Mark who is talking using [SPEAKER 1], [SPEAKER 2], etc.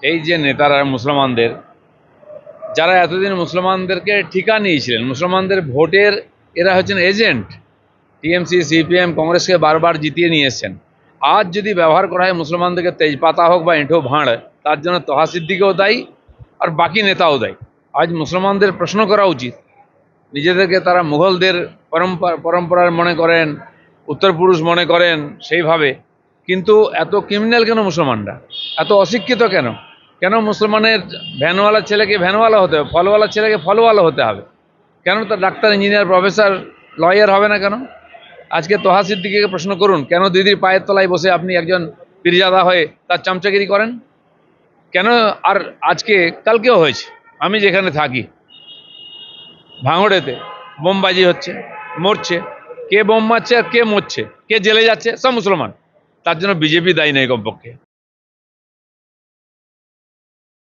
[SPEAKER 1] এই যে নেতারা মুসলমানদের, যারা এতদিন মুসলমানদেরকে ঠিকা নিয়েছিলেন, মুসলমানদের ভোটের এরা হচ্ছেন এজেন্ট, টিএমসি সিপিএম কংগ্রেসকে বারবার জিতিয়ে নিয়ে এসছেন। আজ যদি ব্যবহার করা হয় মুসলমানদেরকে তেজপাতা হোক বা এঁঠো ভাঁড়, তার জন্য তহা সিদ্দিকেও দায়ী আর বাকি নেতাও দায়ী। আজ মুসলমানদের প্রশ্ন করা উচিত, নিজেদেরকে তারা মুঘলদের পরম্পরার মনে করেন, উত্তরপুরুষ মনে করেন সেইভাবে, কিন্তু এত ক্রিমিনাল কেন মুসলমানরা, এত অশিক্ষিত কেন? কেন মুসলমানের ভ্যানওয়ালার ছেলেকে ভ্যানওয়ালা হতে হবে, ফলওয়ালার ছেলেকে ফলওয়ালা হতে হবে? কেন তার ডাক্তার, ইঞ্জিনিয়ার, প্রফেসর, লয়ার হবে না কেন? আজকে তোহা সিদ্দিকীকে প্রশ্ন করুন, কেন দিদির পায়ের তলায় বসে আপনি একজন পীরজাদা হয়ে তার চামচাগিরি করেন? কেন? আর আজকে কালকেও হয়েছে, আমি যেখানে থাকি ভাঙড়েতে বোমবাজি হচ্ছে, মরছে। কে বোম মারছে আর কে মরছে, কে জেলে যাচ্ছে, সব মুসলমান। তার জন্য বিজেপি দায়ী নেই কমপক্ষে।